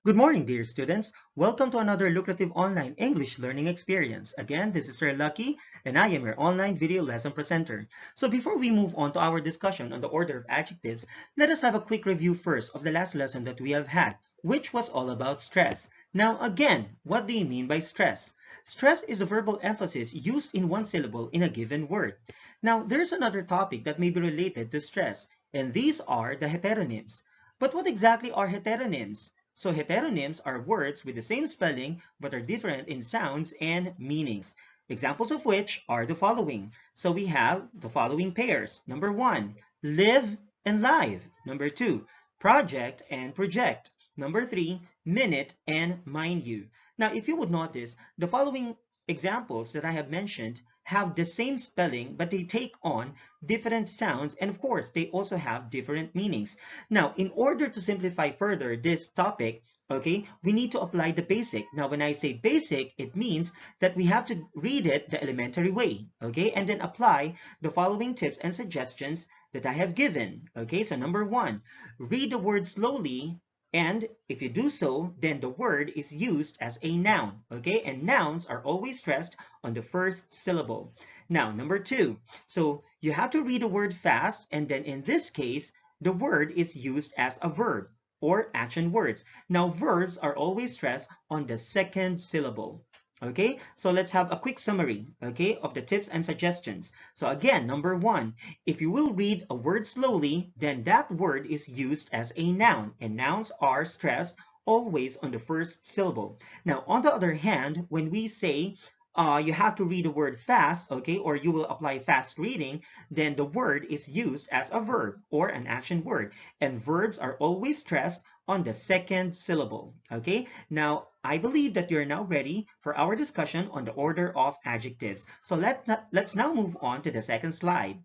Good morning, dear students. Welcome to another lucrative online English learning experience. Again, this is Sir Lucky, and I am your online video lesson presenter. So before we move on to our discussion on the order of adjectives, let us have a quick review first of the last lesson that we have had, which was all about stress. Now, again, what do you mean by stress? Stress is a verbal emphasis used in one syllable in a given word. Now, there's another topic that may be related to stress, and these are the heteronyms. But what exactly are heteronyms? So heteronyms are words with the same spelling but are different in sounds and meanings. Examples of which are the following. So we have the following pairs. Number one, live and live. Number two, project and project. Number three, minute and mind you. Now, if you would notice, the following examples that I have mentioned have the same spelling, but they take on different sounds, and of course, they also have different meanings. Now, in order to simplify further this topic, okay, we need to apply the basic. Now, when I say basic, it means that we have to read it the elementary way, okay, and then apply the following tips and suggestions that I have given, okay? So number one, read the word slowly, and if you do so, then the word is used as a noun, okay? And nouns are always stressed on the first syllable. Now, number two, so you have to read a word fast, and then in this case, the word is used as a verb or action words. Now, verbs are always stressed on the second syllable. Okay, so let's have a quick summary, okay, of the tips and suggestions. So again, number one, if you will read a word slowly, then that word is used as a noun, and nouns are stressed always on the first syllable. Now, on the other hand, when we say you have to read a word fast, okay, or you will apply fast reading, then the word is used as a verb or an action word, and verbs are always stressed on the second syllable, okay? Now, I believe that you're now ready for our discussion on the order of adjectives. So let's now move on to the second slide.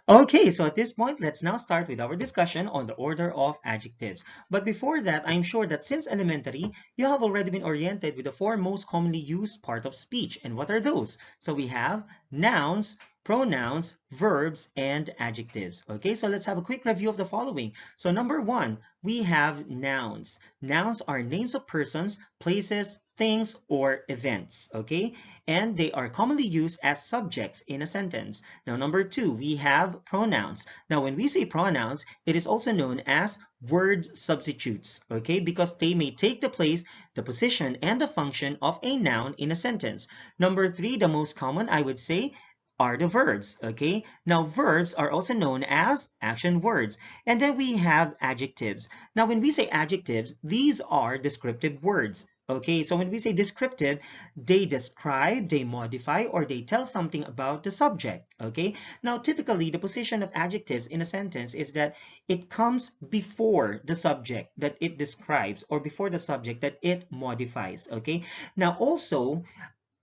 Okay, so at this point, let's now start with our discussion on the order of adjectives. But before that, I'm sure that since elementary, you have already been oriented with the four most commonly used part of speech. And what are those? So we have nouns, pronouns, verbs, and adjectives. Okay, so let's have a quick review of the following. So number one, we have nouns. Nouns are names of persons, places, things, or events. Okay, and they are commonly used as subjects in a sentence. Now, number two, we have pronouns. Now, when we say pronouns, it is also known as word substitutes, okay, because they may take the place, the position, and the function of a noun in a sentence. Number three, the most common, I would say, are the verbs, okay? Now, verbs are also known as action words. And then we have adjectives. Now, when we say adjectives, these are descriptive words. Okay, so when we say descriptive, they describe, they modify, or they tell something about the subject. Okay, now typically the position of adjectives in a sentence is that it comes before the subject that it describes or before the subject that it modifies. Okay, now also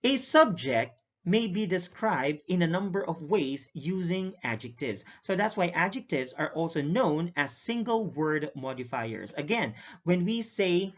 a subject may be described in a number of ways using adjectives. So that's why adjectives are also known as single word modifiers. Again, when we say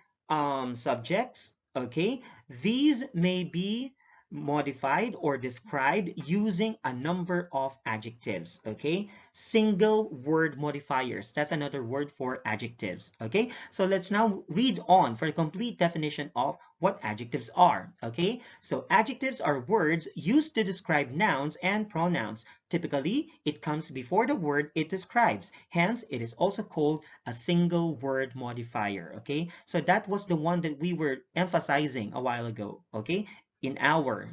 subjects, okay, these may be modified or described using a number of adjectives, okay? Single word modifiers, that's another word for adjectives, okay? So let's now read on for a complete definition of what adjectives are, okay? So adjectives are words used to describe nouns and pronouns. Typically, it comes before the word it describes. Hence, it is also called a single word modifier, okay? So that was the one that we were emphasizing a while ago, okay, in our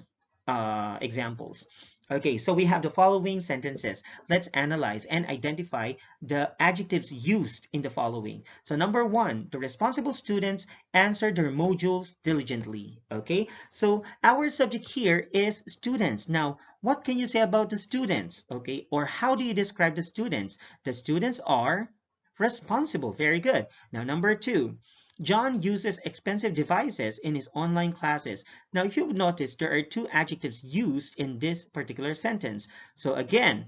examples. Okay, so we have the following sentences. Let's analyze and identify the adjectives used in the following. So number one, the responsible students answer their modules diligently. Okay, so our subject here is students. Now, what can you say about the students? Okay, or how do you describe the students? The students are responsible. Very good. Now, number two, John uses expensive devices in his online classes. Now, if you've noticed, there are two adjectives used in this particular sentence. So again,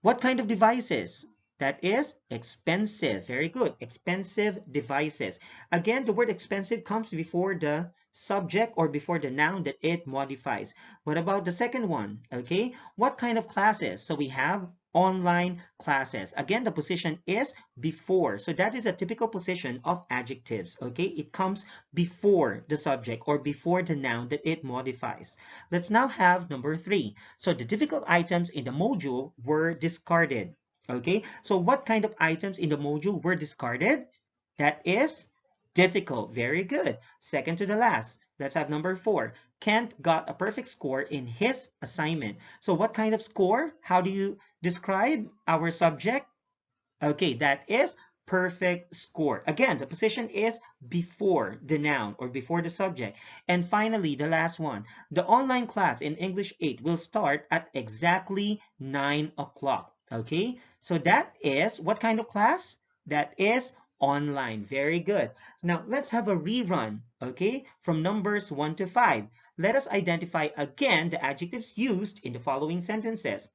what kind of devices? That is expensive. Very good. Expensive devices. Again, the word expensive comes before the subject or before the noun that it modifies. What about the second one? Okay, what kind of classes? So we have online classes. Again, the position is before. So that is a typical position of adjectives. Okay, it comes before the subject or before the noun that it modifies. Let's now have number 3. So the difficult items in the module were discarded. Okay, so what kind of items in the module were discarded? That is difficult. Very good. Second to the last. Let's have number 4. Kent got a perfect score in his assignment. So what kind of score? How do you describe our subject? Okay, that is perfect score. Again, the position is before the noun or before the subject. And finally, the last one. The online class in English 8 will start at exactly 9 o'clock. Okay, so that is what kind of class? That is online. Very good. Now, let's have a rerun, okay, from numbers 1 to 5. Let us identify again the adjectives used in the following sentences.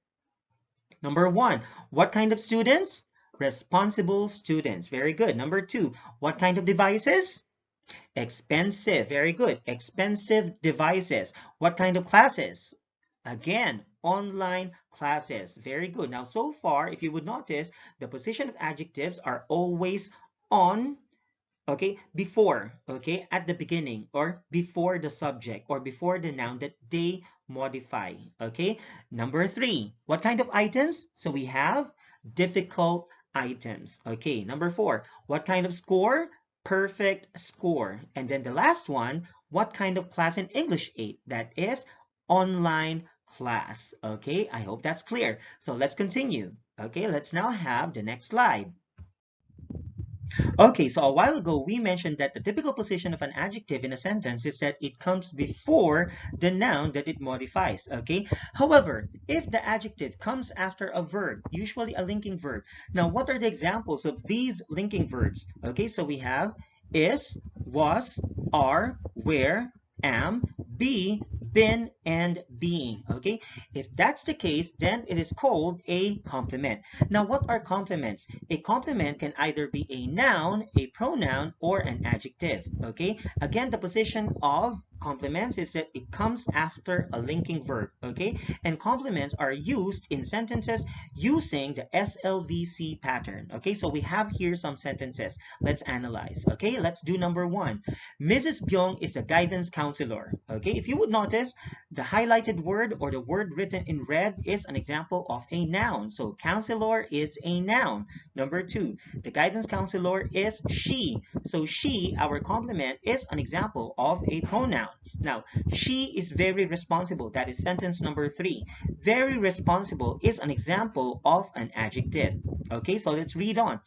Number 1, what kind of students? Responsible students. Very good. Number 2, what kind of devices? Expensive. Very good. Expensive devices. What kind of classes? Again, online classes. Very good. Now, so far, if you would notice, the position of adjectives are always on, okay, before, okay, at the beginning or before the subject or before the noun that they modify. Okay, number 3, what kind of items? So we have difficult items. Okay, number 4, what kind of score? Perfect score. And then the last one, what kind of class in English 8? That is online class. Okay, I hope that's clear. So let's continue. Okay, let's now have the next slide. Okay, so a while ago, we mentioned that the typical position of an adjective in a sentence is that it comes before the noun that it modifies, okay? However, if the adjective comes after a verb, usually a linking verb, now what are the examples of these linking verbs? Okay, so we have is, was, are, were, am, be, been, and being, okay? If that's the case, then it is called a complement. Now, what are complements? A complement can either be a noun, a pronoun, or an adjective, okay? Again, the position of complements is that it comes after a linking verb, okay? And complements are used in sentences using the SLVC pattern, okay? So we have here some sentences. Let's analyze, okay? Let's do number 1. Mrs. Byung is a guidance counselor, okay? If you would notice, the highlighted word or the word written in red is an example of a noun. So counselor is a noun. Number 2, the guidance counselor is she. So she, our complement, is an example of a pronoun. Now, she is very responsible. That is sentence number 3. Very responsible is an example of an adjective. Okay, so let's read on.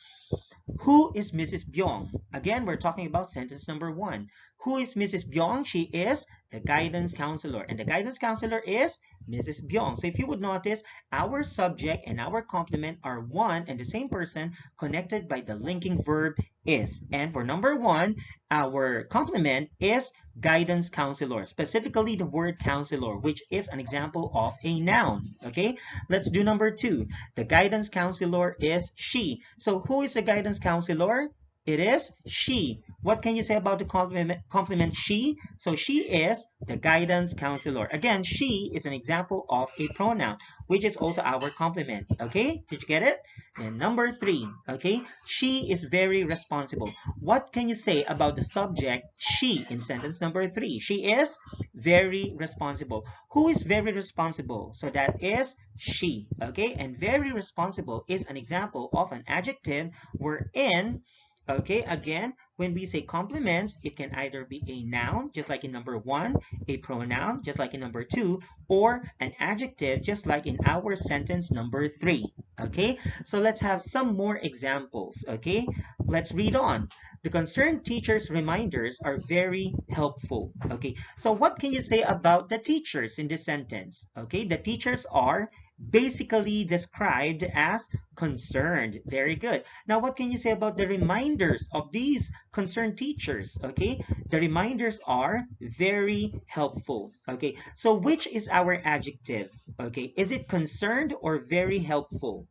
Who is Mrs. Byung? Again, we're talking about sentence number 1. Who is Mrs. Byung? She is the guidance counselor. And the guidance counselor is Mrs. Byung. So if you would notice, our subject and our complement are one and the same person connected by the linking verb is. And for number 1, our complement is guidance counselor, specifically the word counselor, which is an example of a noun. Okay, let's do number 2. The guidance counselor is she. So who is the guidance counselor? It is she. What can you say about the complement she? So she is the guidance counselor. Again, she is an example of a pronoun, which is also our complement. Okay, did you get it? And number 3, okay, she is very responsible. What can you say about the subject she in sentence number 3? She is very responsible. Who is very responsible? So that is she. Okay, and very responsible is an example of an adjective wherein, okay, again, when we say complements, it can either be a noun, just like in number 1, a pronoun, just like in number 2, or an adjective, just like in our sentence number 3. Okay, so let's have some more examples. Okay, let's read on. The concerned teacher's reminders are very helpful. Okay, so what can you say about the teachers in this sentence? Okay, the teachers are basically described as concerned. Very good. Now, what can you say about the reminders of these concerned teachers? Okay, the reminders are very helpful. Okay, so which is our adjective? Okay, is it concerned or very helpful?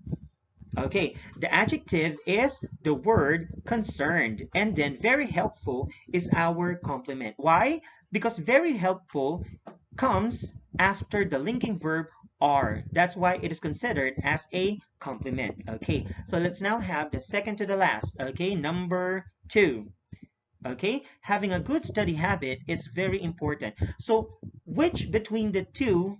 Okay, the adjective is the word concerned, and then very helpful is our complement. Why? Because very helpful comes after the linking verb are. That's why it is considered as a complement. Okay, so let's now have the second to the last. Okay, number 2. Okay, having a good study habit is very important. So which between the two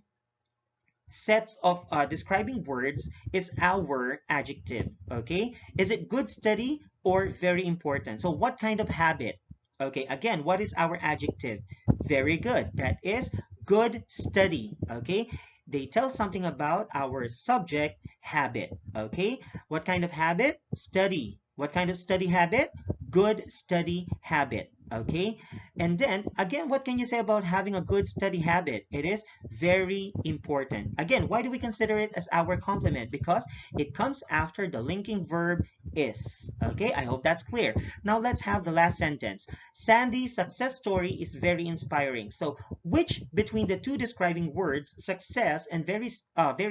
sets of describing words is our adjective? Okay, is it good study or very important? So what kind of habit? Okay, again, what is our adjective? Very good, that is good study. Okay, they tell something about our subject habit. Okay, what kind of habit? Study. What kind of study habit? Good study habit. Okay, and then again, what can you say about having a good study habit? It is very important. Again, why do we consider it as our complement? Because it comes after the linking verb is. Okay, I hope that's clear. Now let's have the last sentence. Sandy's success story is very inspiring. So which between the two describing words, success and very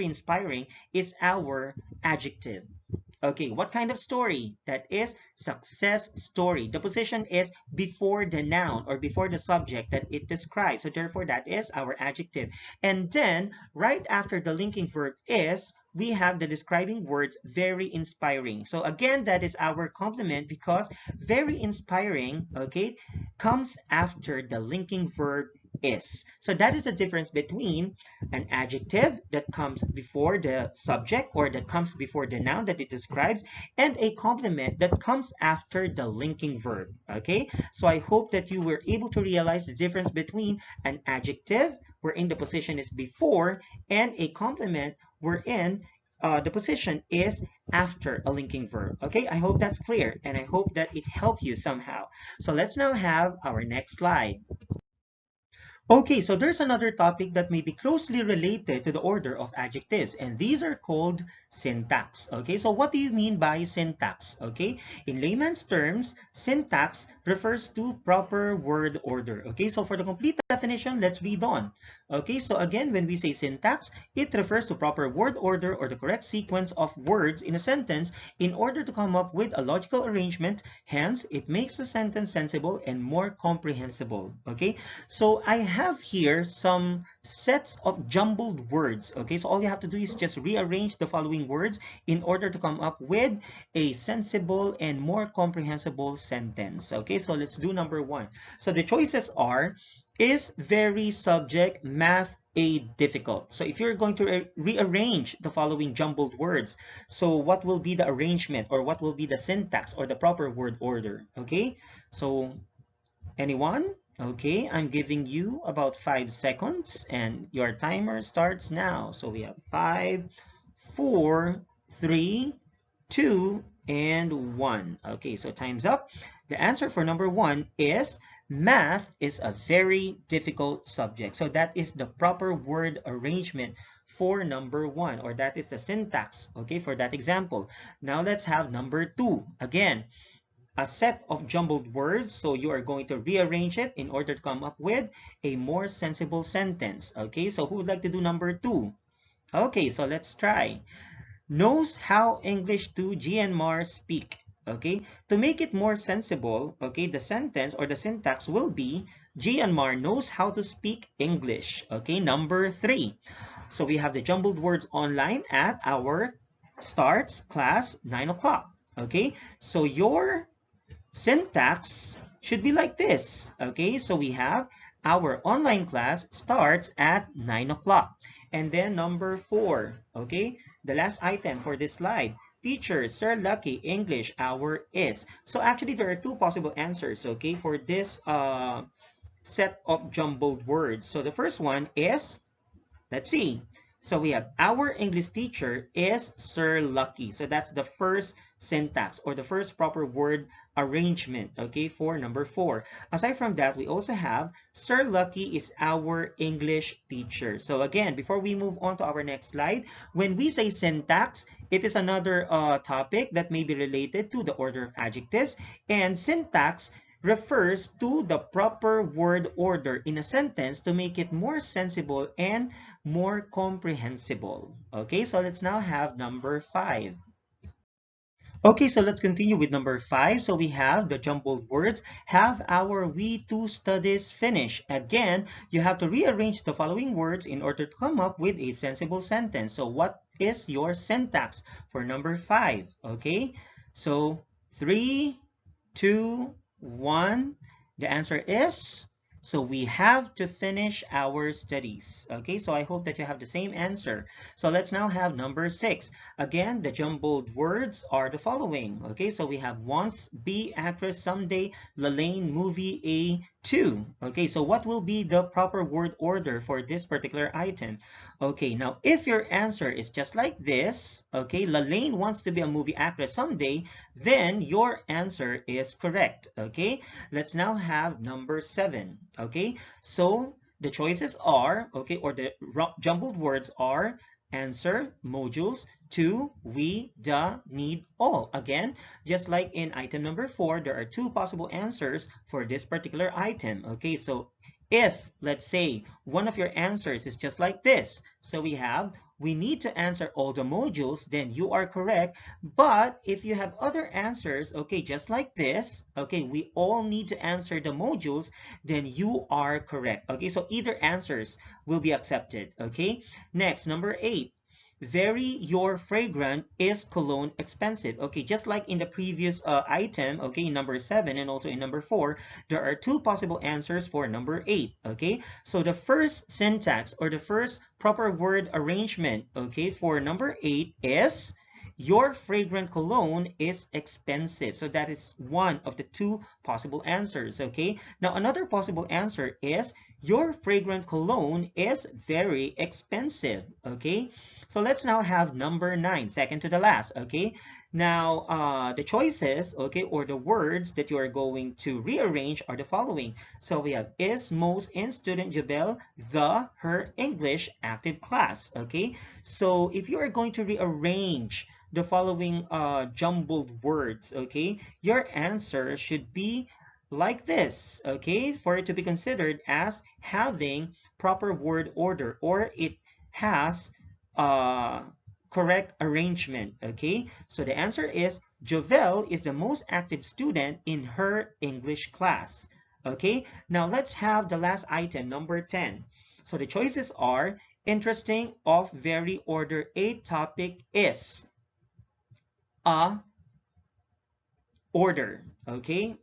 inspiring, is our adjective? Okay, what kind of story? That is success story. The position is before the noun or before the subject that it describes. So therefore, that is our adjective. And then right after the linking verb is, we have the describing words very inspiring. So again, that is our complement because very inspiring, okay, comes after the linking verb is. So that is the difference between an adjective that comes before the subject or that comes before the noun that it describes, and a complement that comes after the linking verb. Okay, so I hope that you were able to realize the difference between an adjective wherein the position is before and a complement wherein the position is after a linking verb. Okay, I hope that's clear and I hope that it helped you somehow. So let's now have our next slide. Okay, so there's another topic that may be closely related to the order of adjectives, and these are called syntax. Okay, so what do you mean by syntax? Okay, in layman's terms, syntax refers to proper word order. Okay, so for the complete definition, let's read on. Okay, so again, when we say syntax, it refers to proper word order or the correct sequence of words in a sentence in order to come up with a logical arrangement. Hence, it makes the sentence sensible and more comprehensible. Okay, so I have here some sets of jumbled words. Okay, so all you have to do is just rearrange the following words in order to come up with a sensible and more comprehensible sentence. Okay, so let's do number 1. So the choices are, is very subject, math a difficult. So if you're going to rearrange the following jumbled words, so what will be the arrangement or what will be the syntax or the proper word order? Okay, so anyone? Okay, I'm giving you about 5 seconds and your timer starts now. So we have 5, 4, 3, 2, and 1. Okay, so time's up. The answer for number 1 is math is a very difficult subject. So that is the proper word arrangement for number 1, or that is the syntax, okay, for that example. Now let's have number 2. Again, a set of jumbled words, so you are going to rearrange it in order to come up with a more sensible sentence. Okay, so who would like to do number 2? Okay, so let's try. Knows how English to GNMAR speak. Okay, to make it more sensible, okay, the sentence or the syntax will be GNMAR knows how to speak English. Okay, number 3. So we have the jumbled words online at our starts class 9 o'clock. Okay, so your syntax should be like this. Okay, so we have our online class starts at 9 o'clock. And then number 4, okay, the last item for this slide. Teacher, Sir Lucky, English hour is. So actually there are 2 possible answers, okay, for this set of jumbled words. So the first one is, let's see. So we have our English teacher is Sir Lucky. So that's the first syntax or the first proper word arrangement, okay, for number 4. Aside from that, we also have Sir Lucky is our English teacher. So again, before we move on to our next slide, when we say syntax, it is another topic that may be related to the order of adjectives, and syntax refers to the proper word order in a sentence to make it more sensible and more comprehensible. Okay, so let's now have number 5. Okay, so let's continue with number 5. So we have the jumbled words. Have our we two studies finished? Again, you have to rearrange the following words in order to come up with a sensible sentence. So what is your syntax for number 5? Okay, so 3, 2, 1. The answer is, so we have to finish our studies. Okay, so I hope that you have the same answer. So let's now have number 6. Again, the jumbled words are the following. Okay, so we have once, be, actress, someday, Lalaine, movie, a, two. Okay, so what will be the proper word order for this particular item? Okay, now if your answer is just like this, okay, Lalaine wants to be a movie actress someday, then your answer is correct. Okay, let's now have number 7. Okay, so the choices are, okay, or the jumbled words are answer, modules, to, we, the, need, all. Again, just like in item number 4, there are 2 possible answers for this particular item. Okay, so if, let's say, one of your answers is just like this, so we need to answer all the modules, then you are correct. But if you have other answers, okay, just like this, okay, we all need to answer the modules, then you are correct. Okay, so either answers will be accepted. Okay, next, number 8. Very your fragrant is cologne expensive. Okay, just like in the previous item, okay, in number 7 and also in number 4, there are 2 possible answers for number 8. Okay, so the first syntax or the first proper word arrangement, okay, for number 8 is your fragrant cologne is expensive. So that is one of the 2 possible answers. Okay, now another possible answer is your fragrant cologne is very expensive. Okay, so let's now have number 9, second to the last. Okay, now the choices, okay, or the words that you are going to rearrange are the following. So we have is, most, in, student, Jabel, the, her, English, active class. Okay, so if you are going to rearrange the following jumbled words, okay, your answer should be like this, okay, for it to be considered as having proper word order, or it has uh, correct arrangement. Okay, so the answer is Jovel is the most active student in her English class. Okay, now let's have the last item, number 10. So the choices are interesting, of, very, order, a, topic, is, a, order. Okay,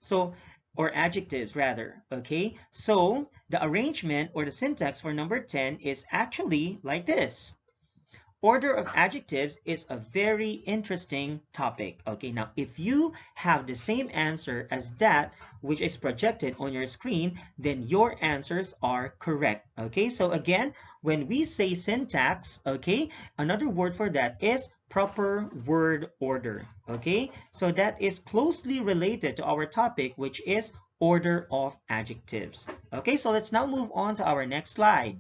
so or adjectives rather. Okay, so the arrangement or the syntax for number 10 is actually like this. Order of adjectives is a very interesting topic. Okay, now if you have the same answer as that which is projected on your screen, then your answers are correct. Okay, so again, when we say syntax, okay, another word for that is proper word order. Okay, so that is closely related to our topic, which is order of adjectives. Okay, so let's now move on to our next slide.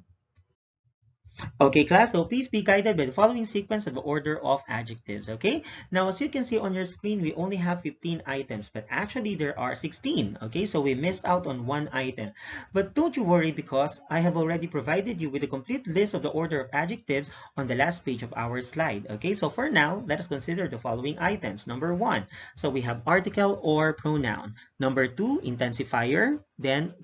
Okay, class, so please be guided by the following sequence of the order of adjectives, okay? Now, as you can see on your screen, we only have 15 items, but actually there are 16, okay? So we missed out on one item. But don't you worry, because I have already provided you with a complete list of the order of adjectives on the last page of our slide, okay? So for now, let us consider the following items. Number 1, so we have article or pronoun. Number 2, intensifier, then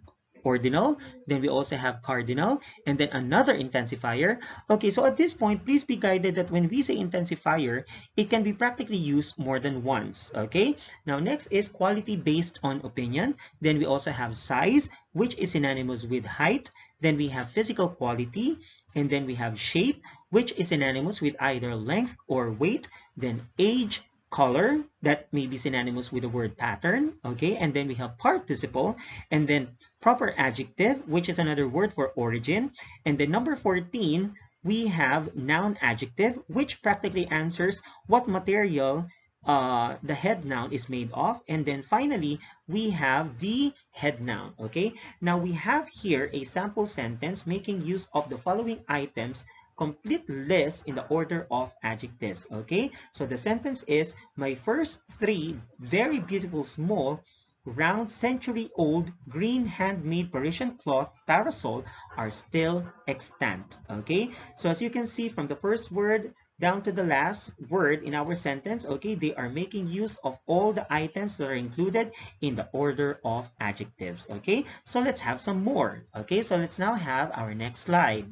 ordinal, then we also have cardinal, and then another intensifier. Okay, so at this point, please be guided that when we say intensifier, it can be practically used more than once. Okay, now next is quality based on opinion. Then we also have size, which is synonymous with height. Then we have physical quality, and then we have shape, which is synonymous with either length or weight. Then age, color, that may be synonymous with the word pattern. Okay, and then we have participle, and then proper adjective, which is another word for origin. And then number 14, we have noun adjective, which practically answers what material the head noun is made of. And then finally, we have the head noun. Okay, now we have here a sample sentence making use of the following items, complete list in the order of adjectives. Okay, so the sentence is, my first 3 very beautiful small round century-old green handmade Parisian cloth parasol are still extant. Okay, so as you can see from the first word, down to the last word in our sentence, okay, they are making use of all the items that are included in the order of adjectives, okay? So let's have some more, okay? So let's now have our next slide.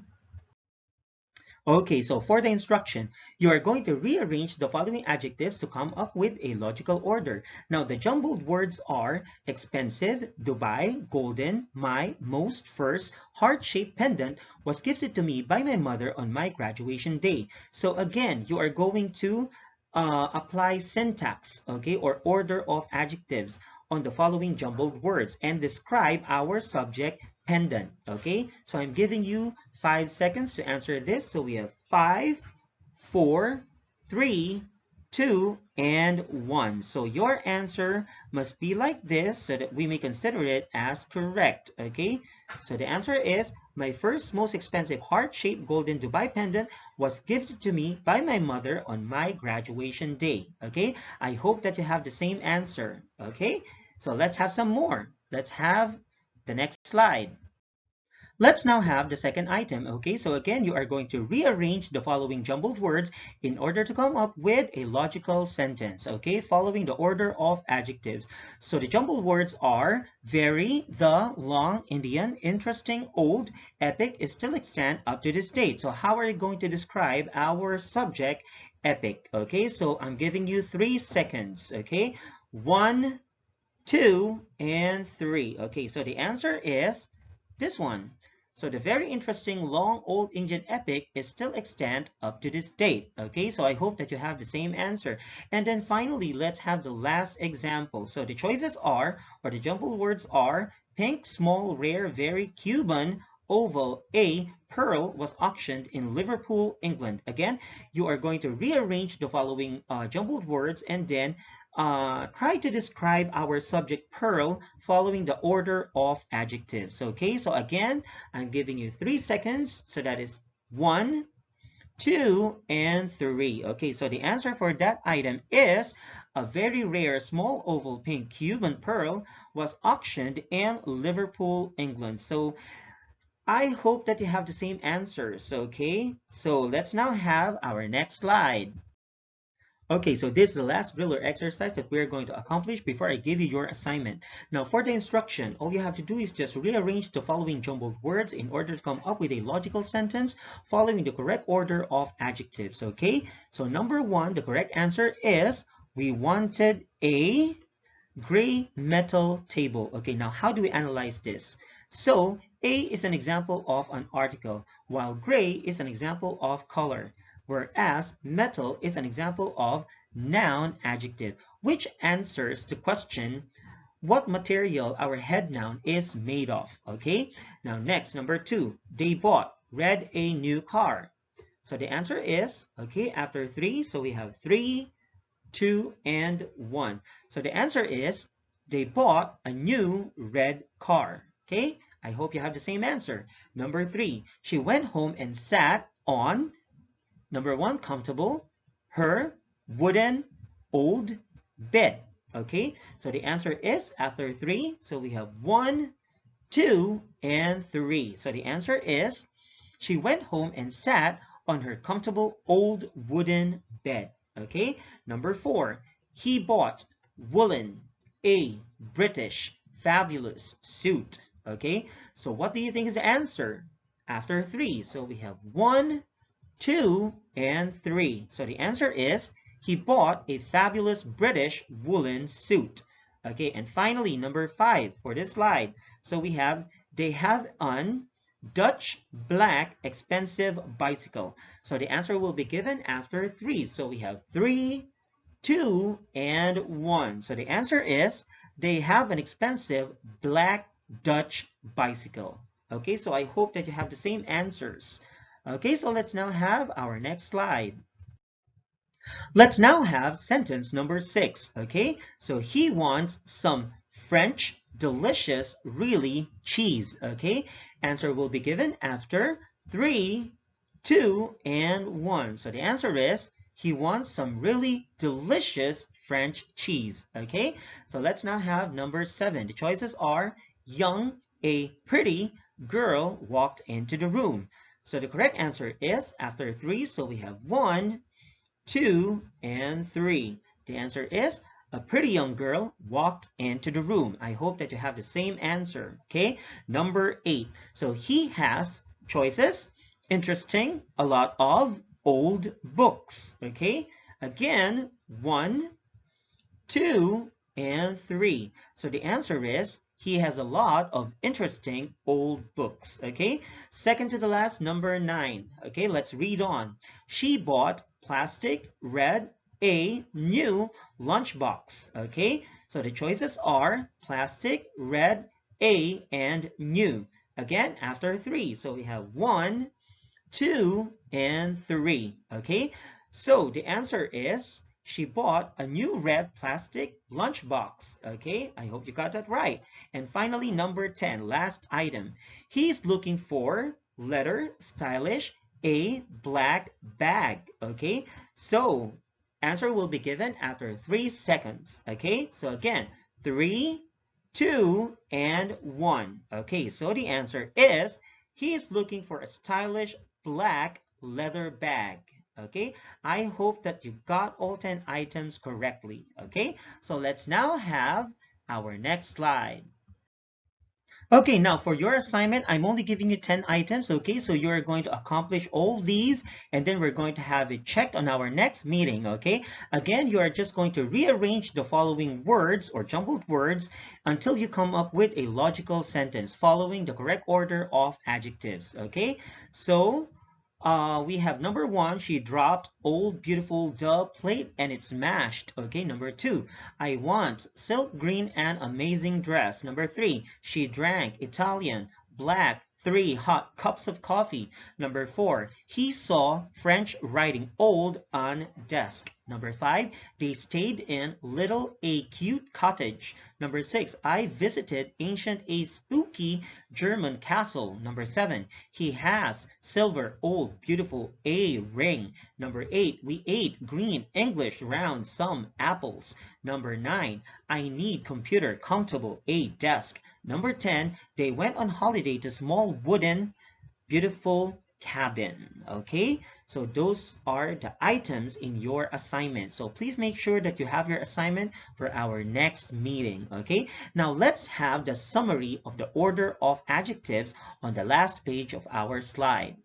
Okay, so for the instruction, you are going to rearrange the following adjectives to come up with a logical order. Now, the jumbled words are expensive, Dubai, golden, my, most, first, heart-shaped pendant was gifted to me by my mother on my graduation day. So again, you are going to apply syntax, okay, or order of adjectives on the following jumbled words and describe our subject pendant, okay? So I'm giving you 5 seconds to answer this. So we have 5, 4, 3, 2, and 1. So your answer must be like this so that we may consider it as correct, okay? So the answer is, my first most expensive heart-shaped golden Dubai pendant was gifted to me by my mother on my graduation day, okay? I hope that you have the same answer, okay? So let's have some more. Let's have the next slide. Let's now have the second item, okay? So again, you are going to rearrange the following jumbled words in order to come up with a logical sentence, okay? Following the order of adjectives. So the jumbled words are very, the, long, Indian, interesting, old, epic is still extant up to this date. So how are you going to describe our subject, epic, okay? So I'm giving you 3 seconds, okay? 1, 2, and 3. Okay, so the answer is this one. So the very interesting long old Indian epic is still extant up to this date. Okay, so I hope that you have the same answer. And then finally, let's have the last example. So the choices are, or the jumbled words are, pink, small, rare, very, Cuban, oval, A, pearl was auctioned in Liverpool, England. Again, you are going to rearrange the following jumbled words and then try to describe our subject pearl following the order of adjectives. Okay, so again, I'm giving you 3 seconds. So that is 1, 2, and 3. Okay, so the answer for that item is a very rare small oval pink Cuban pearl was auctioned in Liverpool, England. So I hope that you have the same answers. Okay, so let's now have our next slide. Okay, so this is the last drill or exercise that we're going to accomplish before I give you your assignment. Now, for the instruction, all you have to do is just rearrange the following jumbled words in order to come up with a logical sentence following the correct order of adjectives, okay? So number 1, the correct answer is, we wanted a gray metal table. Okay, now how do we analyze this? So A is an example of an article, while gray is an example of color, whereas metal is an example of noun adjective, which answers the question what material our head noun is made of. Okay, now next, number 2, they bought, read a new car. So the answer is, okay, after 3, so we have 3, 2, and 1. So the answer is, they bought a new red car. Okay, I hope you have the same answer. Number 3, she went home and sat on, number 1, comfortable, her wooden old bed. Okay, so the answer is after 3, so we have 1, 2, and 3. So the answer is, she went home and sat on her comfortable old wooden bed. Okay, number 4, he bought woolen, a British fabulous suit. Okay, so what do you think is the answer after 3? So we have 1, 2, and 3. So the answer is, he bought a fabulous British woolen suit. Okay, and finally, number 5 for this slide. So we have, they have an Dutch black expensive bicycle. So the answer will be given after 3. So we have 3, 2, and 1. So the answer is, they have an expensive black Dutch bicycle. Okay, so I hope that you have the same answers. Okay, so let's now have our next slide. Let's now have sentence number 6, okay? So he wants some French, delicious, really cheese, okay? Answer will be given after 3, 2, and 1. So the answer is, he wants some really delicious French cheese, okay? So let's now have number 7. The choices are, young, a pretty girl walked into the room. So the correct answer is after 3, so we have 1, 2, and 3. The answer is a pretty young girl walked into the room. I hope that you have the same answer. Okay, number 8. So he has choices, interesting, a lot of old books. Okay, again, 1, 2, and 3. So the answer is he has a lot of interesting old books. Okay, second to the last, number 9. Okay, let's read on. She bought plastic red a new lunchbox. Okay, so the choices are plastic, red, a, and new. Again, after 3. So we have 1, 2, and 3. Okay, so the answer is she bought a new red plastic lunchbox. Okay, I hope you got that right. And finally, number 10, last item. He's looking for letter, stylish, a black bag. Okay, so answer will be given after 3 seconds. Okay, so again, 3, 2, and 1. Okay, so the answer is he is looking for a stylish black leather bag. Okay, I hope that you got all 10 items correctly. Okay, so let's now have our next slide. Okay, now for your assignment, I'm only giving you 10 items, okay? So you're going to accomplish all these, and then we're going to have it checked on our next meeting, okay? Again, you are just going to rearrange the following words or jumbled words until you come up with a logical sentence following the correct order of adjectives, okay? So we have number 1, she dropped old beautiful duh plate and it's smashed. Okay, number 2, I want silk green and amazing dress. Number 3, she drank Italian black 3 hot cups of coffee. Number 4, he saw French writing old on desk. Number 5, they stayed in little a cute cottage. Number 6, I visited ancient a spooky German castle. Number 7, he has silver old beautiful a ring. Number 8, we ate green English round some apples. Number 9, I need computer comfortable a desk. Number 10, they went on holiday to small wooden beautiful cabin. Okay, so those are the items in your assignment. So please make sure that you have your assignment for our next meeting. Okay, now let's have the summary of the order of adjectives on the last page of our slide.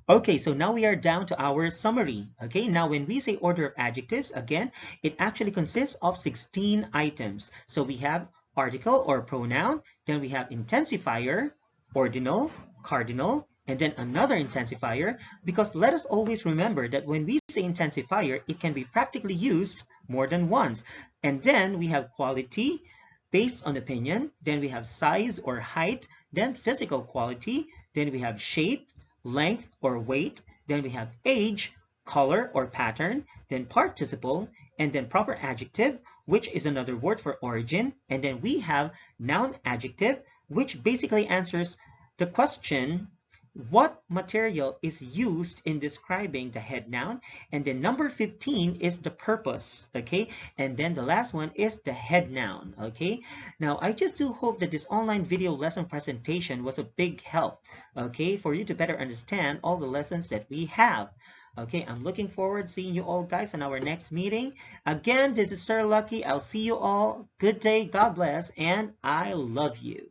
Okay, so now we are down to our summary. Okay, now when we say order of adjectives, again, it actually consists of 16 items. So we have article or pronoun, then we have intensifier, ordinal, cardinal, and then another intensifier, because let us always remember that when we say intensifier, it can be practically used more than once. And then we have quality based on opinion, then we have size or height, then physical quality, then we have shape, length or weight, then we have age, color or pattern, then participle, and then proper adjective, which is another word for origin, and then we have noun adjective, which basically answers the question, what material is used in describing the head noun? And then number 15 is the purpose, okay? And then the last one is the head noun, okay? Now, I just do hope that this online video lesson presentation was a big help, okay? For you to better understand all the lessons that we have. Okay, I'm looking forward to seeing you all guys in our next meeting. Again, this is Sir Lucky. I'll see you all. Good day, God bless, and I love you.